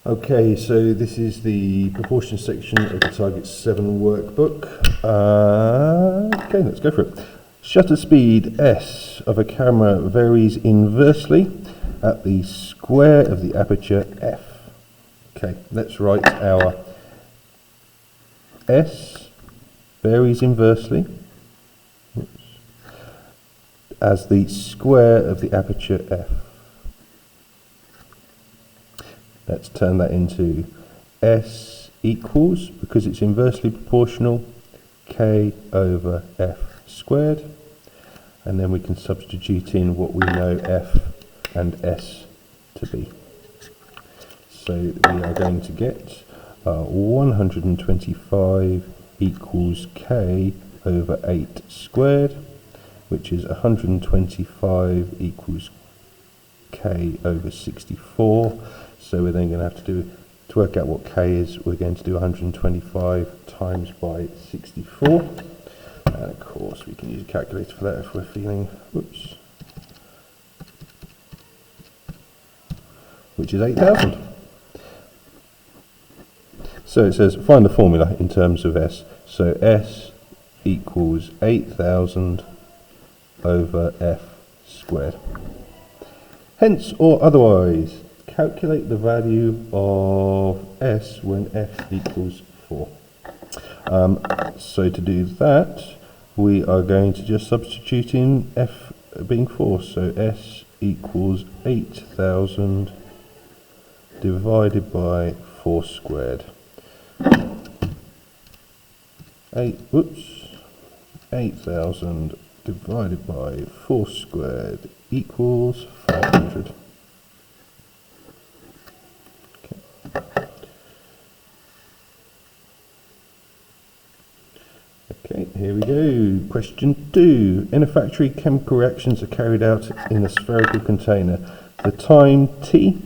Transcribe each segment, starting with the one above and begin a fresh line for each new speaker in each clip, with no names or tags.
Okay, so this is the proportion section of the Target 7 workbook. Okay, let's go for it. Shutter speed S of a camera varies inversely at the square of the aperture f. Okay, let's write our S varies inversely as the square of the aperture f. Let's turn that into S equals, because it's inversely proportional, K over F squared. And then we can substitute in what we know F and S to be. So we are going to get 125 equals K over 8 squared, which is 125 equals K over 64. So we're then going to have to work out what K is, we're going to do 125 times by 64. And of course we can use a calculator for that if we're feeling, which is 8,000. So it says find the formula in terms of S. So S equals 8,000 over F squared. Hence or otherwise, calculate the value of S when F equals 4. So to do that, we are going to just substitute in F being 4. So S equals 8,000 divided by 4 squared. 8,000 divided by 4 squared equals 500. Okay, here we go. Question 2. In a factory, chemical reactions are carried out in a spherical container. The time T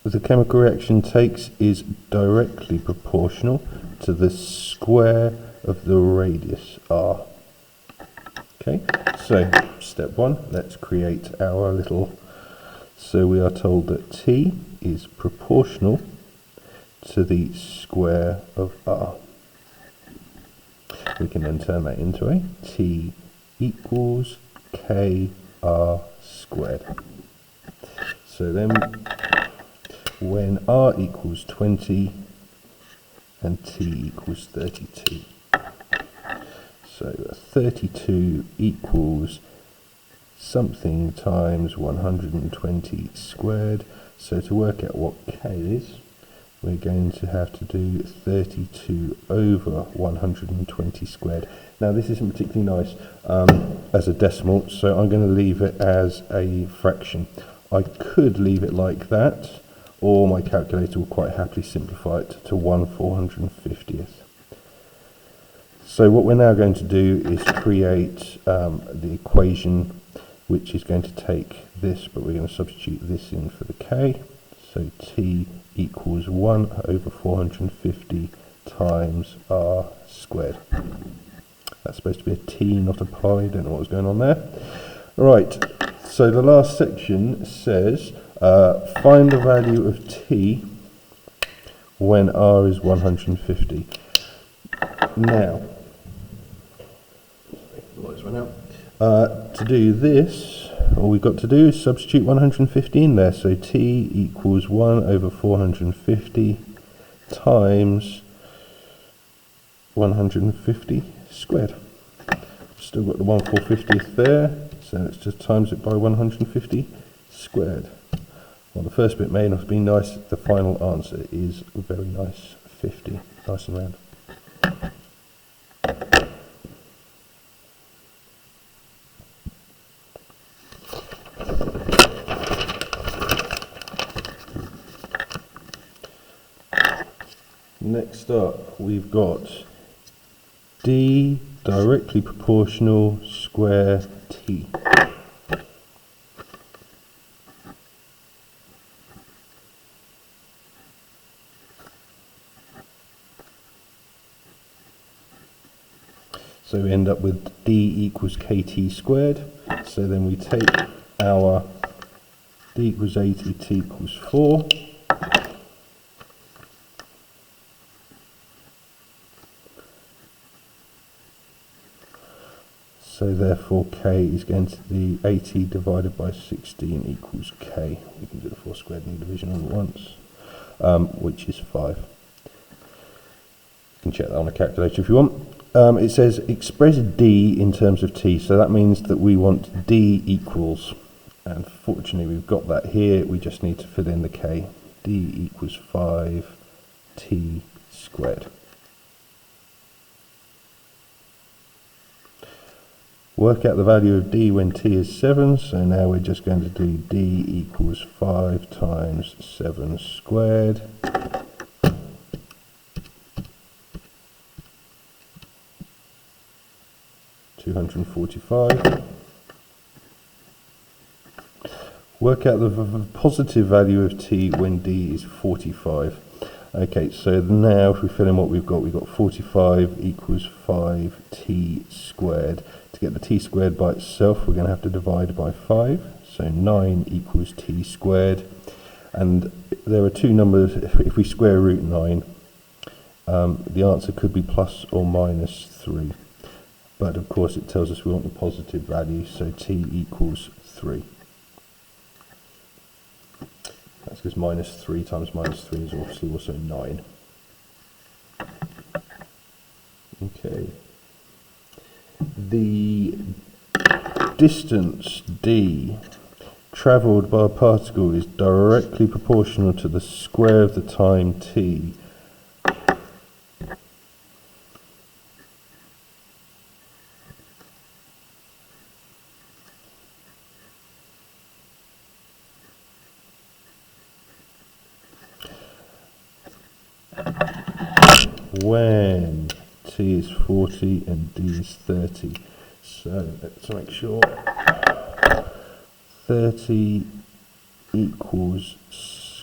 the chemical reaction takes is directly proportional to the square of the radius r. Okay, so step 1, let's create our little. So we are told that T is proportional to the square of r. We can then turn that into a T equals KR squared. So then when r equals 20 and T equals 32. So 32 equals something times 120 squared. So to work out what K is, we're going to have to do 32 over 120 squared. Now this isn't particularly nice as a decimal, so I'm going to leave it as a fraction. I could leave it like that, or my calculator will quite happily simplify it to 1/450th. So what we're now going to do is create the equation which is going to take this, but we're going to substitute this in for the K. So T equals 1 over 450 times r squared. That's supposed to be a T, not a pi. Don't know what was going on there. Right, so the last section says find the value of T when r is 150. Now, to do this, all we've got to do is substitute 150 in there. So T equals 1 over 450 times 150 squared. Still got the 1/450th there, so let's just times it by 150 squared. Well, the first bit may not have been nice, the final answer is very nice, 50, nice and round. Next up, we've got D directly proportional square T. So we end up with D equals KT squared. So then we take our d equals 80, t equals 4. So therefore k is going to be 80 divided by 16 equals k. We can do the 4 squared in division all at once, which is 5. You can check that on a calculator if you want. It says express d in terms of t, so that means that we want d equals, and fortunately we've got that here, we just need to fill in the k. D equals 5t squared. Work out the value of d when t is 7, so now we're just going to do d equals 5 times 7 squared. $245. Work out the positive value of t when d is 45. Okay, so now if we fill in what we've got 45 equals 5t squared. To get the t squared by itself, we're going to have to divide by 5. So 9 equals t squared. And there are two numbers, if we square root 9, the answer could be plus or minus 3. But of course it tells us we want the positive value, so t equals 3. That's because minus 3 times minus 3 is obviously also 9. Okay. The distance d travelled by a particle is directly proportional to the square of the time t. When t is 40 and d is 30. So let's make sure 30 equals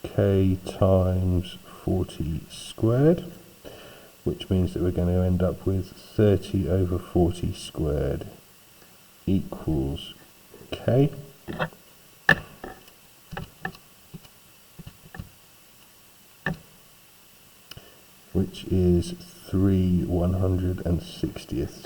k times 40 squared, which means that we're going to end up with 30 over 40 squared equals k. Which is 3/160ths.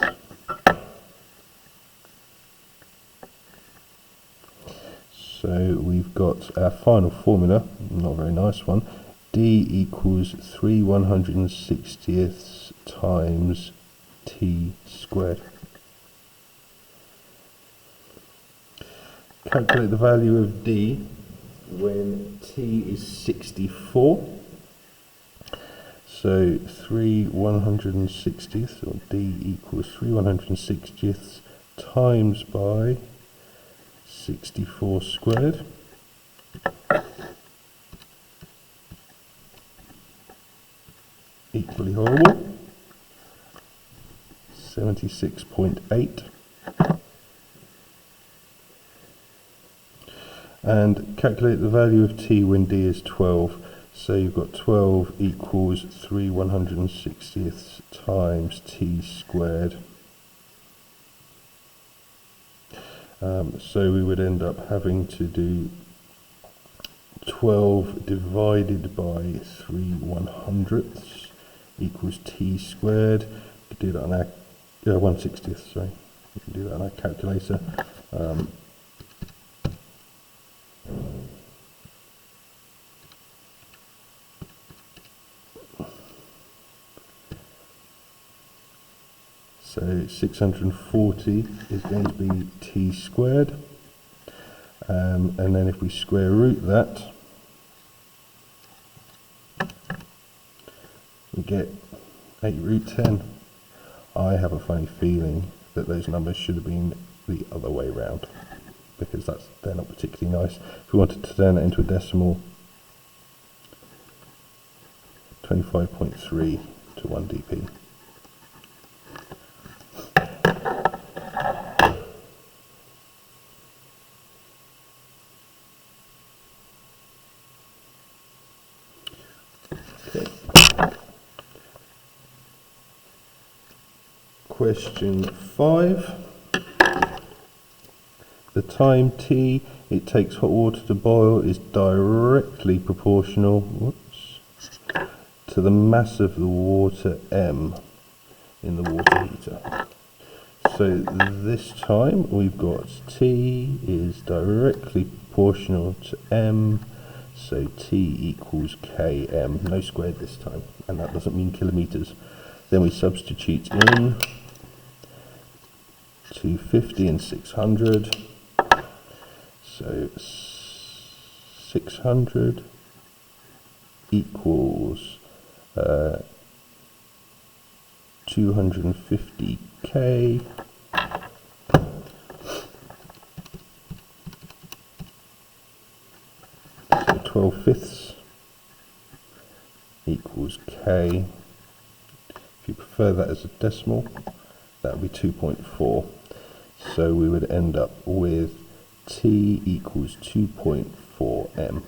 So we've got our final formula, not a very nice one, d equals 3/160ths times t squared. Calculate the value of d when t is 64. So 3/160ths, or d equals 3/160ths times by 64 squared. Equally horrible. 76.8. And calculate the value of t when d is 12. So you've got 12 equals 3/160ths times t squared. So we would end up having to do 12 divided by 3/100ths equals t squared. You could do that on our 1/60th, sorry. You can do that on our calculator. So 640 is going to be t squared, and then if we square root that, we get 8√10. I have a funny feeling that those numbers should have been the other way around, because they're not particularly nice. If we wanted to turn it into a decimal, 25.3 to 1 dp. Question 5. the time t it takes hot water to boil is directly proportional to the mass of the water m in the water heater. So this time we've got T is directly proportional to M, so T equals Km, no squared this time, and that doesn't mean kilometres. Then we substitute in 250 and 600, so 600 equals 250k, so 12/5 equals k. If you prefer that as a decimal, that would be 2.4. So we would end up with t equals 2.4 m.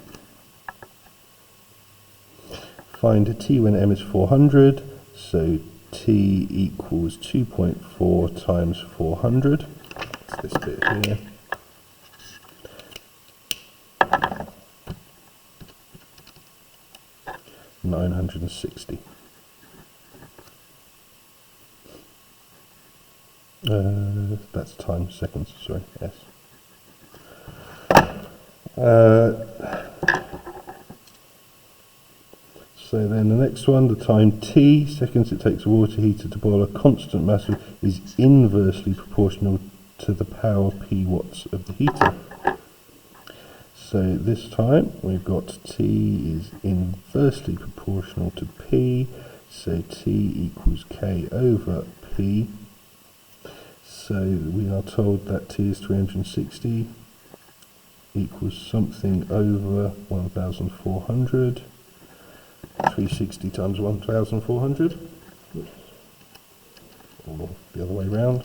Find t when m is 400, so t equals 2.4 times 400. It's this bit here. $960. That's time, seconds, sorry, yes. So then the next one, the time t, seconds it takes a water heater to boil a constant mass is inversely proportional to the power p watts of the heater. So this time we've got t is inversely proportional to p, so t equals k over p. So we are told that t is 360 equals something over 1,400. 360 times 1,400, or the other way round.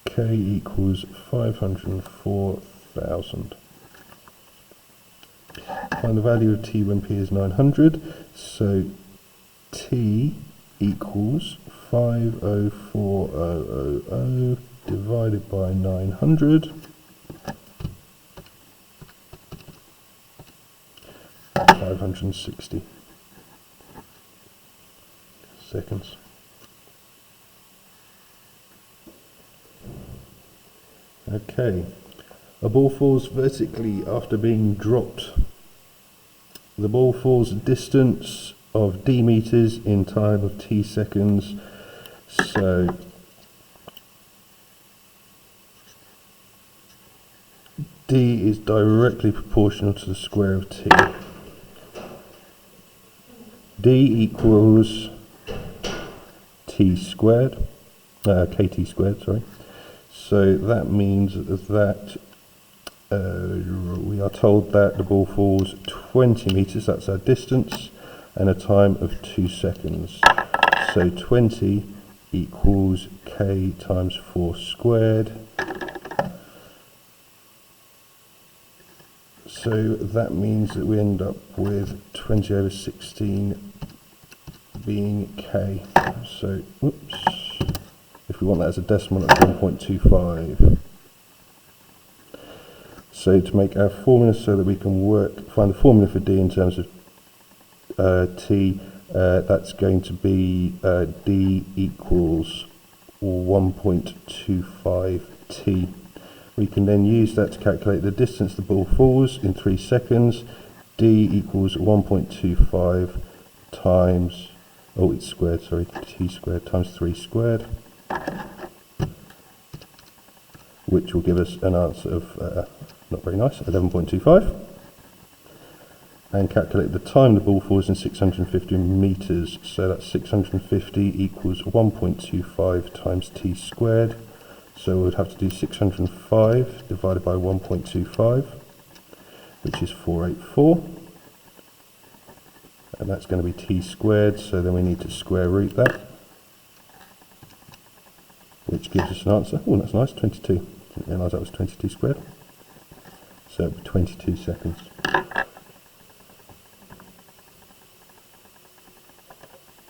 K equals 504,000. Find the value of t when p is 900, so t equals 504,000 divided by 900. 560 seconds. Okay, a ball falls vertically after being dropped. The ball falls a distance of d meters in time of t seconds, so d is directly proportional to the square of t. D equals t squared, kt squared, sorry. So that means that we are told that the ball falls 20 meters, that's our distance, and a time of 2 seconds. So 20 equals k times 4 squared. So that means that we end up with 20 over 16 being k. So, whoops, if we want that as a decimal, that's 1.25. So to make our formula so that we can find the formula for d in terms of t, that's going to be d equals 1.25 t. We can then use that to calculate the distance the ball falls in 3 seconds. D equals 1.25 times, oh it's squared, sorry, t squared times 3 squared, which will give us an answer of, not very nice, 11.25. And calculate the time the ball falls in 650 meters, so that's 650 equals 1.25 times t squared. So we would have to do 605 divided by 1.25, which is 484. And that's going to be t squared, so then we need to square root that, which gives us an answer. Oh, that's nice, 22. Didn't realise that was 22 squared. So 22 seconds.